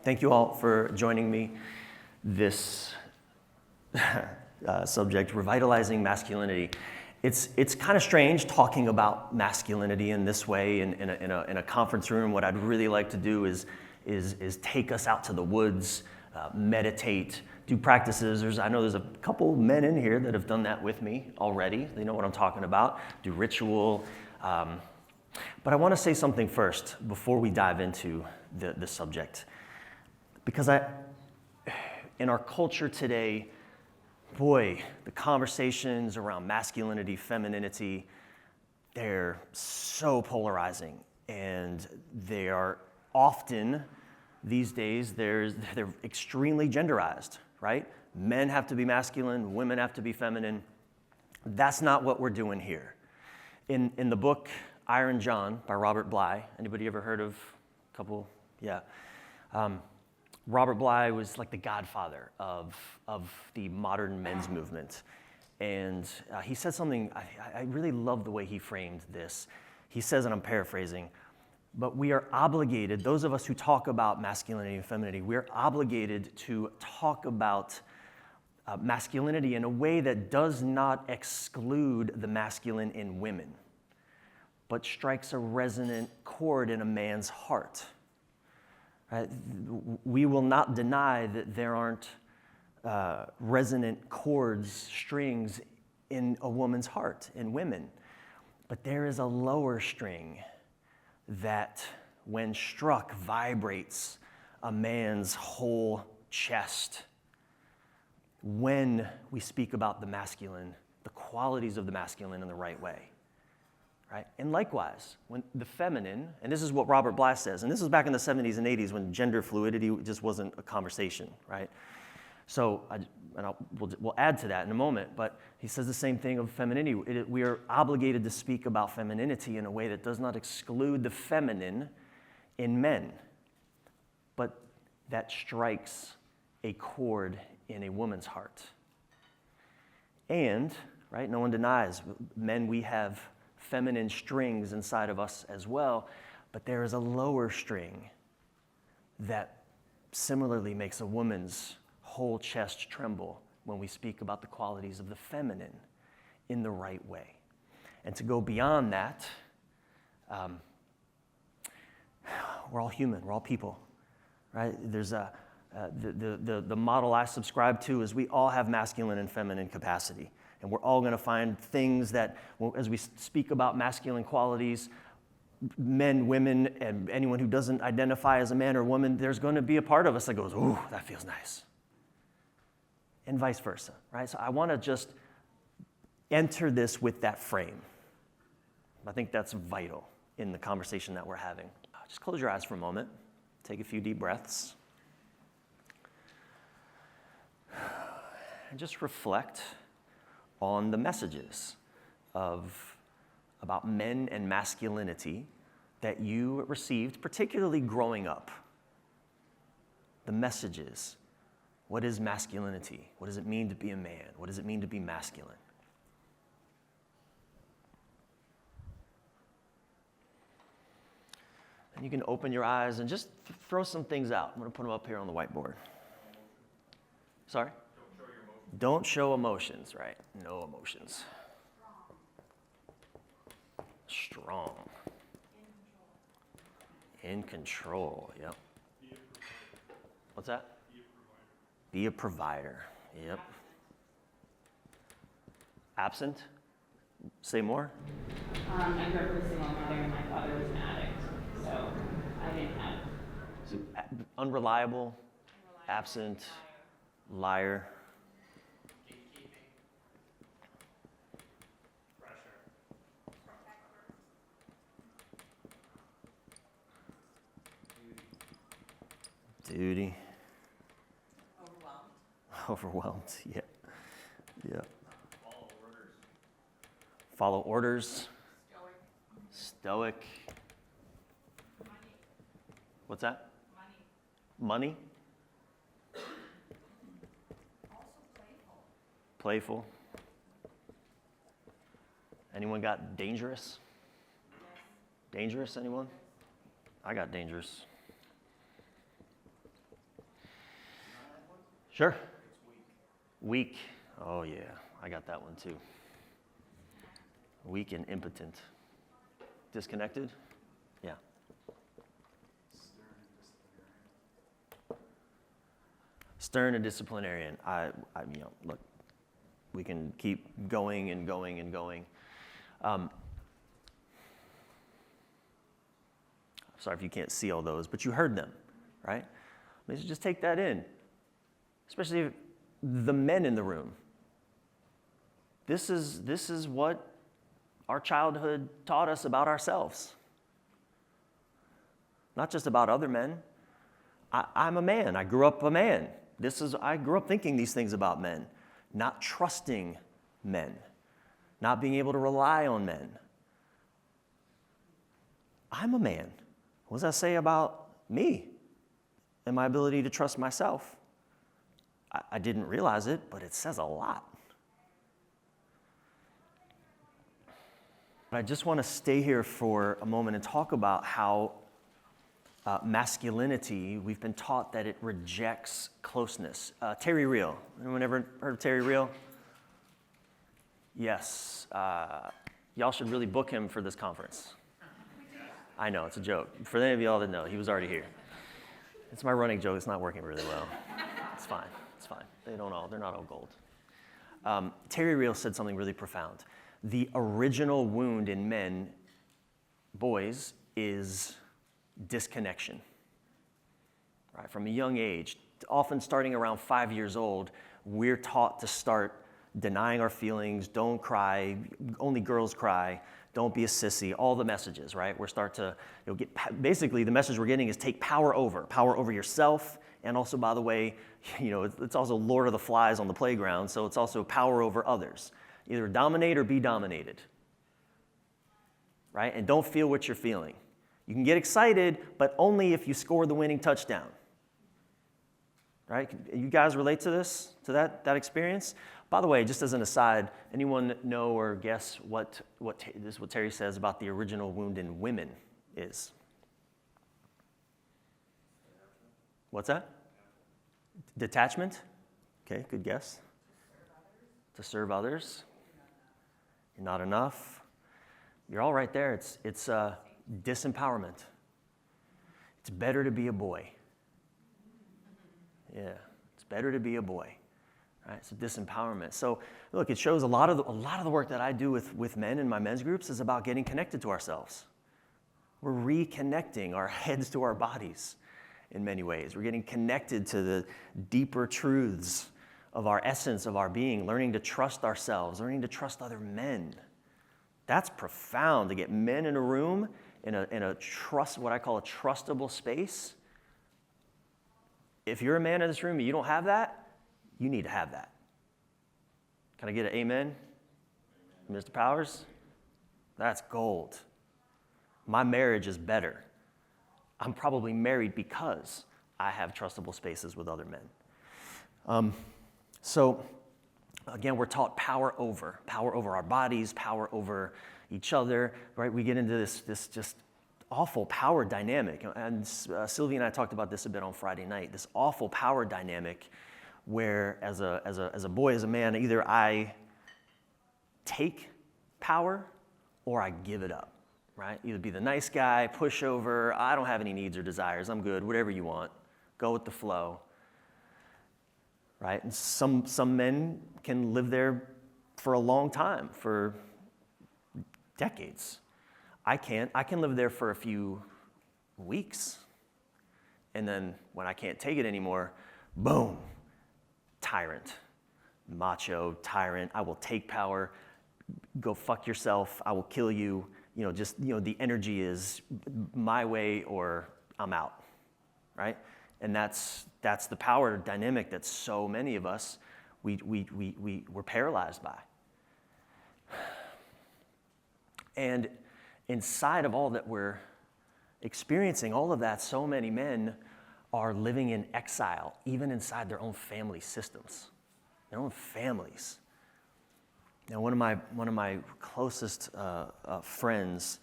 Thank you all for joining me. This subject, revitalizing masculinity. It's kind of strange talking about masculinity in this way in a conference room. What I'd really like to do is take us out to the woods, meditate, do practices. I know there's a couple men in here that have done that with me already. They know what I'm talking about. Do ritual. But I want to say something first before we dive into the subject. Because in our culture today, boy, the conversations around masculinity, femininity, they're so polarizing. And they are often, these days, they're extremely genderized, right? Men have to be masculine, women have to be feminine. That's not what we're doing here. In the book Iron John by Robert Bly, anybody ever heard of a couple? Yeah. Robert Bly was like the godfather of the modern men's movement. And he said something, I really love the way he framed this. He says, and I'm paraphrasing, but we are obligated, those of us who talk about masculinity and femininity, we're obligated to talk about masculinity in a way that does not exclude the masculine in women, but strikes a resonant chord in a man's heart. Right? We will not deny that there aren't resonant chords, strings in a woman's heart, in women. But there is a lower string that, when struck, vibrates a man's whole chest. When we speak about the masculine, the qualities of the masculine in the right way. Right? And likewise, when the feminine, and this is what Robert Bly says, and this was back in the 70s and 80s when gender fluidity just wasn't a conversation, right? So, we'll add to that in a moment, but he says the same thing of femininity. We are obligated to speak about femininity in a way that does not exclude the feminine in men, but that strikes a chord in a woman's heart. And, right, no one denies, men, we have feminine strings inside of us as well, but there is a lower string that similarly makes a woman's whole chest tremble when we speak about the qualities of the feminine in the right way. And to go beyond that, we're all human, we're all people, right? There's the model I subscribe to is we all have masculine and feminine capacity. And we're all going to find things that, as we speak about masculine qualities, men, women, and anyone who doesn't identify as a man or woman, there's going to be a part of us that goes, ooh, that feels nice. And vice versa, right? So I want to just enter this with that frame. I think that's vital in the conversation that we're having. Just close your eyes for a moment. Take a few deep breaths. And just reflect on the messages about men and masculinity that you received, particularly growing up. The messages. What is masculinity? What does it mean to be a man? What does it mean to be masculine? And you can open your eyes and just throw some things out. I'm going to put them up here on the whiteboard. Sorry? Don't show emotions, right? No emotions. Strong. In control, yep. What's that? Be a provider, yep. Absent? Say more? I grew up with a single mother and my father was an addict, so I didn't have... So, unreliable, absent, liar. Duty. Overwhelmed, yeah. Yeah. Follow orders. Stoic. Money. What's that? Money. Money? Also playful. Playful. Anyone got dangerous? Yes. Dangerous, anyone? I got dangerous. Sure. Weak. Oh, yeah. I got that one too. Weak and impotent. Disconnected? Yeah. Stern and disciplinarian. Look, we can keep going and going and going. Sorry if you can't see all those, but you heard them, right? Let's just take that in, especially the men in the room. This is what our childhood taught us about ourselves. Not just about other men. I'm a man. I grew up a man. I grew up thinking these things about men, not trusting men, not being able to rely on men. I'm a man. What does that say about me and my ability to trust myself? I didn't realize it, but it says a lot. I just want to stay here for a moment and talk about how masculinity, we've been taught that it rejects closeness. Terry Real. Anyone ever heard of Terry Real? Yes. Y'all should really book him for this conference. I know, it's a joke. For any of y'all that know, he was already here. It's my running joke. It's not working really well. It's fine. It's fine. They're not all gold. Terry Real said something really profound. The original wound in men, boys, is disconnection. Right? From a young age, often starting around 5 years old, we're taught to start denying our feelings, don't cry, only girls cry, don't be a sissy, all the messages, right? Basically the message we're getting is take power over yourself, and also, by the way, it's also Lord of the Flies on the playground, so it's also power over others. Either dominate or be dominated, right? And don't feel what you're feeling. You can get excited, but only if you score the winning touchdown, right? You guys relate to this, to that experience? By the way, just as an aside, anyone know or guess what Terry says about the original wound in women is? What's that? Detachment? Okay, good guess. To serve others. You're not enough. You're all right there. It's disempowerment. It's better to be a boy. Yeah, it's better to be a boy. Right? So disempowerment. So look, it shows a lot of the work that I do with men in my men's groups is about getting connected to ourselves. We're reconnecting our heads to our bodies in many ways. We're getting connected to the deeper truths of our essence, of our being, learning to trust ourselves, learning to trust other men. That's profound, to get men in a room, in a trust, what I call a trustable space. If you're a man in this room and you don't have that, you need to have that. Can I get an amen? Mr. Powers? That's gold. My marriage is better. I'm probably married because I have trustable spaces with other men. So again, we're taught power over our bodies, power over each other, right? We get into this just awful power dynamic. And Sylvia and I talked about this a bit on Friday night, this awful power dynamic where as a boy, as a man, either I take power or I give it up, right? Either be the nice guy, push over, I don't have any needs or desires, I'm good, whatever you want, go with the flow, right? And some men can live there for a long time, for decades. I can't. I can live there for a few weeks, and then when I can't take it anymore, boom, tyrant, macho, tyrant. I will take power. Go fuck yourself. I will kill you. The energy is my way or I'm out, right? And that's the power dynamic that so many of us we're paralyzed by. And inside of all that we're experiencing, all of that, so many men are living in exile, even inside their own family systems, their own families. Now, one of my closest friends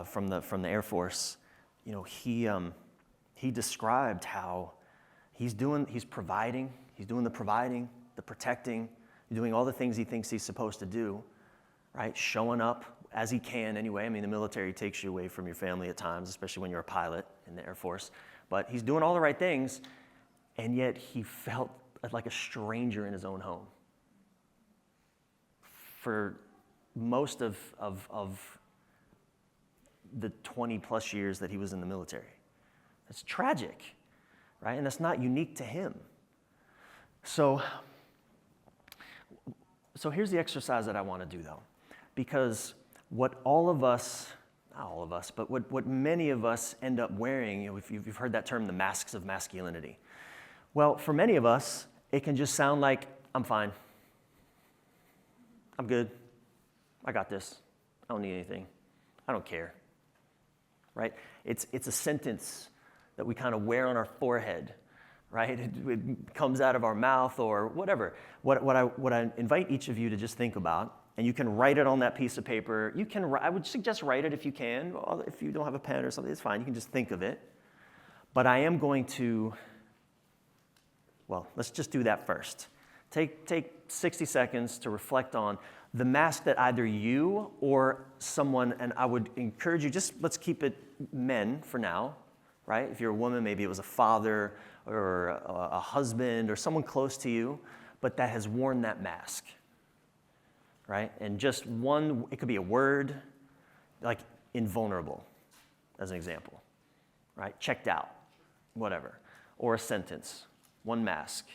from the Air Force, he described how He's providing, he's doing the providing, the protecting, doing all the things he thinks he's supposed to do, right? Showing up as he can anyway. I mean, the military takes you away from your family at times, especially when you're a pilot in the Air Force. But he's doing all the right things, and yet he felt like a stranger in his own home for most of the 20 plus years that he was in the military. It's tragic, right? And that's not unique to him. So here's the exercise that I want to do, though, because what all of us, not all of us, but what many of us end up wearing, if you've heard that term, the masks of masculinity. Well, for many of us, it can just sound like, I'm fine. I'm good. I got this. I don't need anything. I don't care. Right? It's a sentence that we kind of wear on our forehead, right? It comes out of our mouth or whatever. What I invite each of you to just think about, and you can write it on that piece of paper. I would suggest write it if you can. If you don't have a pen or something, it's fine. You can just think of it. But I am going to, well, let's just do that first. Take 60 seconds to reflect on the mask that either you or someone, and I would encourage you, let's keep it men for now, right? If you're a woman, maybe it was a father or a husband or someone close to you, but that has worn that mask, right? And just one, it could be a word, like invulnerable, as an example, right? Checked out, whatever. Or a sentence, one mask.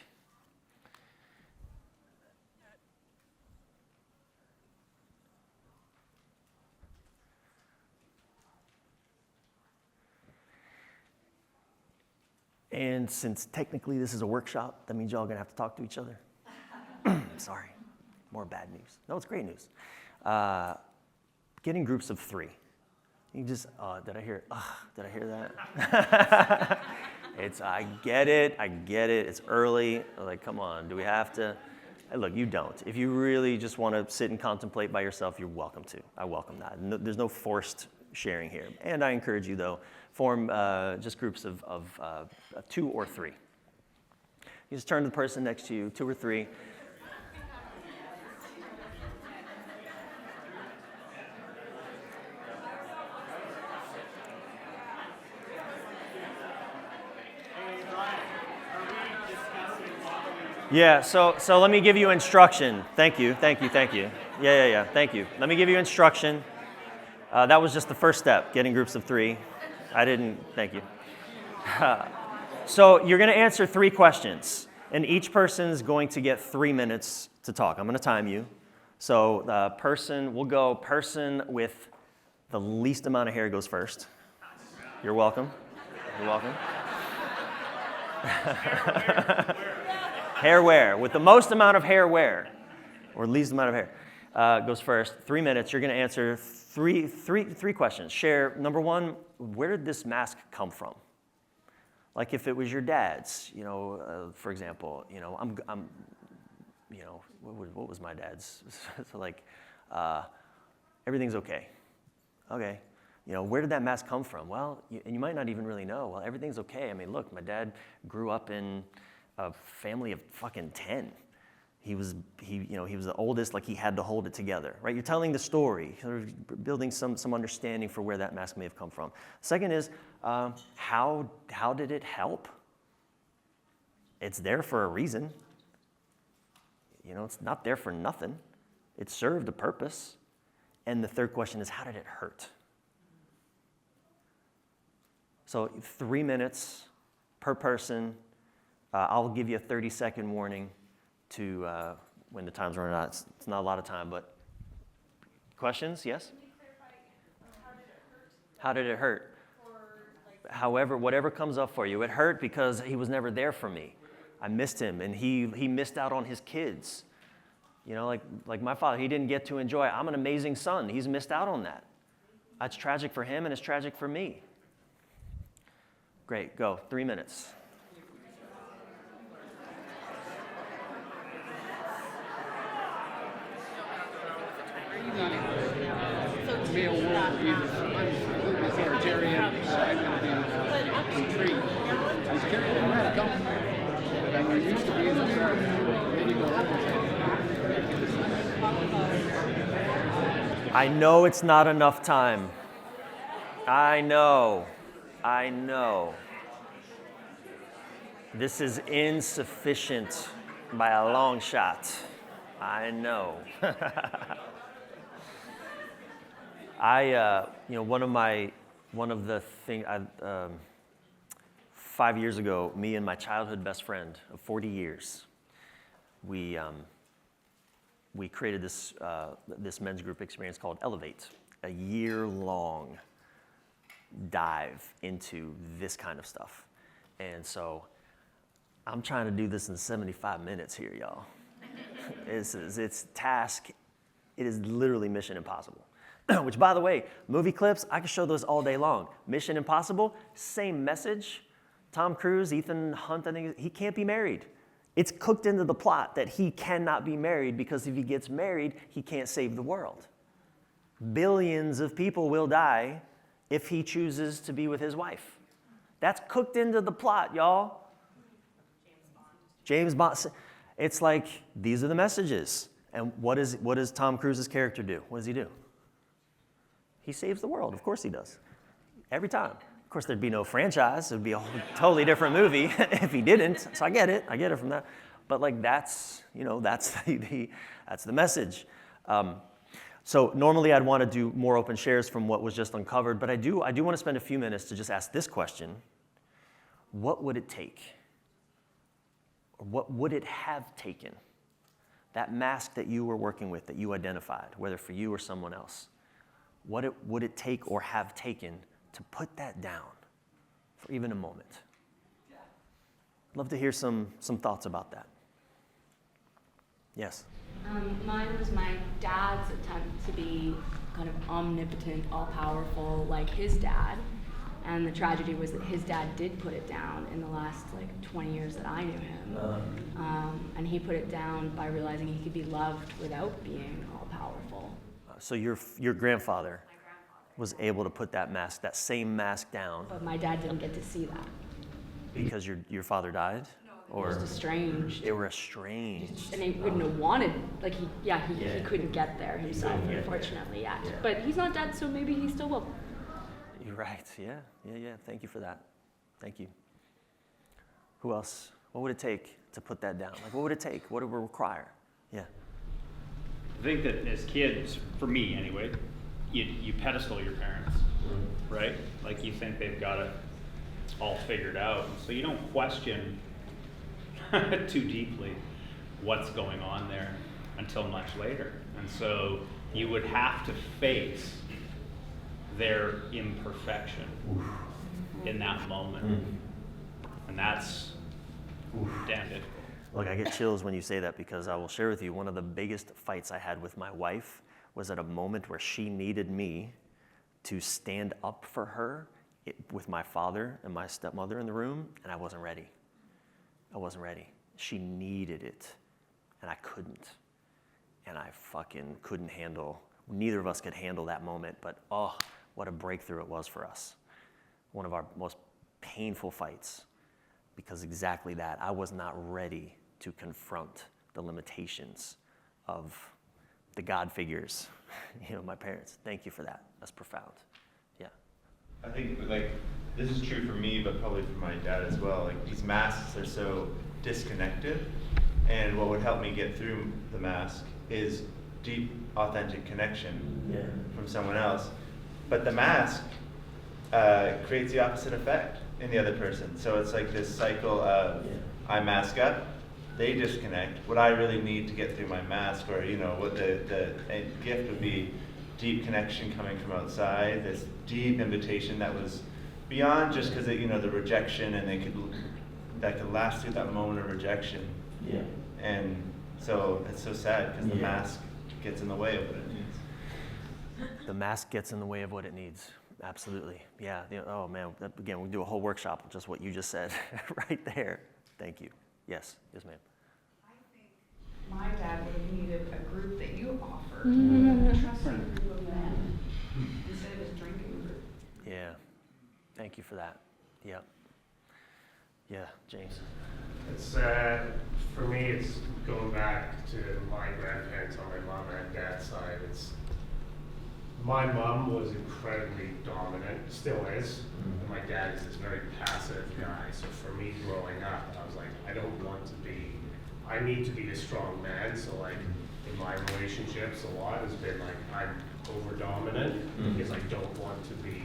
And since technically this is a workshop, that means y'all are going to have to talk to each other. Sorry, more bad news. No, it's great news. Get in groups of 3. You just, did I hear that? I get it, it's early. Like, come on, do we have to? Hey, look, you don't. If you really just want to sit and contemplate by yourself, you're welcome to. I welcome that. No, there's no forced sharing here. And I encourage you, though, form just groups of 2 or 3. You just turn to the person next to you, 2 or 3. Yeah, so let me give you instruction. Thank you. Yeah, thank you. Let me give you instruction. That was just the first step, getting groups of 3. Thank you. So you're going to answer 3 questions, and each person's going to get 3 minutes to talk. I'm going to time you. So we'll go person with the least amount of hair goes first. You're welcome. Hair wear, with the most amount of hair wear, or least amount of hair, goes first. 3 minutes. You're going to answer three questions. Share, number 1, where did this mask come from? Like if it was your dad's, for example, what was my dad's? So like, everything's okay. Okay. Where did that mask come from? Well, and you might not even really know. Well, everything's okay. I mean, look, my dad grew up in a family of fucking 10. He was the oldest, like he had to hold it together, right? You're telling the story, you're building some understanding for where that mask may have come from. Second is, how did it help? It's there for a reason. It's not there for nothing. It served a purpose. And the third question is, how did it hurt? So 3 minutes per person. I'll give you a 30-second warning to when the time's running out. It's not a lot of time, but questions? Yes? Can you clarify again? How did it hurt? How did it hurt? Or Whatever comes up for you. It hurt because he was never there for me. I missed him, and he missed out on his kids. Like my father, he didn't get to enjoy. I'm an amazing son. He's missed out on that. That's tragic for him, and it's tragic for me. Great, go. 3 minutes. Male world is authoritarian, I'm going to be intrigued. He's carrying a radical. I know it's not enough time. I know. I know. This is insufficient by a long shot. I know. One of the things, 5 years ago, me and my childhood best friend of 40 years, we created this men's group experience called Elevate, a year-long dive into this kind of stuff. And so I'm trying to do this in 75 minutes here, y'all. It's task, it is literally mission impossible. Which, by the way, movie clips, I could show those all day long. Mission Impossible, same message. Tom Cruise, Ethan Hunt, I think, he can't be married. It's cooked into the plot that he cannot be married because if he gets married, he can't save the world. Billions of people will die if he chooses to be with his wife. That's cooked into the plot, y'all. James Bond. It's like, these are the messages. And what does Tom Cruise's character do? What does he do? He saves the world. Of course he does. Every time. Of course, there'd be no franchise. It would be a totally different movie if he didn't. So I get it from that. But like that's the message. So normally I'd want to do more open shares from what was just uncovered, but I do want to spend a few minutes to just ask this question. What would it take? Or what would it have taken? That mask that you were working with, that you identified, whether for you or someone else. What would it take or have taken to put that down for even a moment? I'd love to hear some thoughts about that. Yes? Mine was my dad's attempt to be kind of omnipotent, all-powerful, like his dad. And the tragedy was that his dad did put it down in the last 20 years that I knew him. And he put it down by realizing he could be loved without being all-powerful. So your grandfather was able to put that same mask down. But my dad didn't get to see that. Because your father died? Or Just estranged. they were estranged. And he wouldn't have wanted, he couldn't get there himself, unfortunately, yeah. But he's not dead, so maybe he still will. You're right, yeah. Thank you for that. Thank you. Who else? What would it take to put that down? What would it take? What would it require? Yeah. I think that as kids, for me anyway, you pedestal your parents, right? Like you think they've got it all figured out. So you don't question too deeply what's going on there until much later. And so you would have to face their imperfection in that moment. And that's damn difficult. Look, I get chills when you say that because I will share with you one of the biggest fights I had with my wife was at a moment where she needed me to stand up for her with my father and my stepmother in the room, and I wasn't ready. She needed it, and I couldn't. And I fucking couldn't handle, neither of us could handle that moment, but what a breakthrough it was for us. One of our most painful fights, because exactly that, I was not ready to confront the limitations of the God figures, my parents. Thank you for that. That's profound. Yeah. I think this is true for me, but probably for my dad as well. These masks are so disconnected, and what would help me get through the mask is deep, authentic connection from someone else. But the mask creates the opposite effect in the other person. So it's like this cycle of I mask up, they disconnect. What I really need to get through my mask, or what the gift would be, deep connection coming from outside. This deep invitation that was beyond just because the rejection, and that could last through that moment of rejection. Yeah. And so it's so sad because the mask gets in the way of what it needs. The mask gets in the way of what it needs. Absolutely. Yeah. Oh man. Again, we do a whole workshop on just what you just said right there. Thank you. Yes. Yes, ma'am. I think my dad would have needed a group that you offered, a trusting group of men, instead of his drinking group. Yeah. Thank you for that. Yeah. Yeah, James. It's, for me, it's going back to my grandparents on my mom and dad's side. It's, my mom was incredibly dominant, still is, and my dad is this very passive guy. So for me growing up, I was like, I don't want to be, I need to be a strong man. So like in my relationships, a lot has been like, I'm over dominant because I don't want to be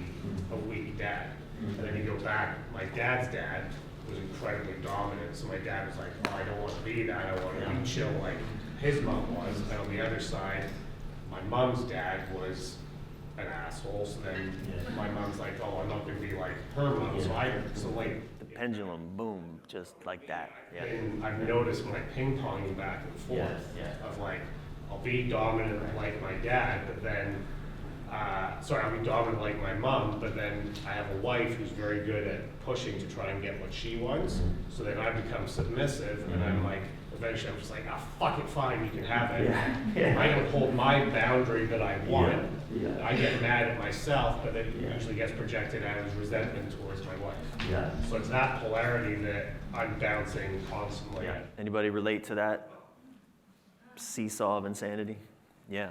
a weak dad. And then you go back, my dad's dad was incredibly dominant. So my dad was like, oh, I don't want to be that. I want to be chill like his mom was. And on the other side, my mom's dad was an asshole. So then my mom's like, oh, I'm not going to be like her mom. So like The pendulum, boom, just like that. Yeah. and I've noticed when I ping ponging back and forth of like, I'll be dominant like my dad, but then, I'll be dominant like my mom, but then I have a wife who's very good at pushing to try and get what she wants. So then I become submissive, and I'm like, eventually I'm just like, fuck it, fine, you can have it. I don't hold my boundary that I want. I get mad at myself, but it usually gets projected as resentment towards my wife. So it's that polarity that I'm bouncing constantly. Anybody relate to that seesaw of insanity? Yeah.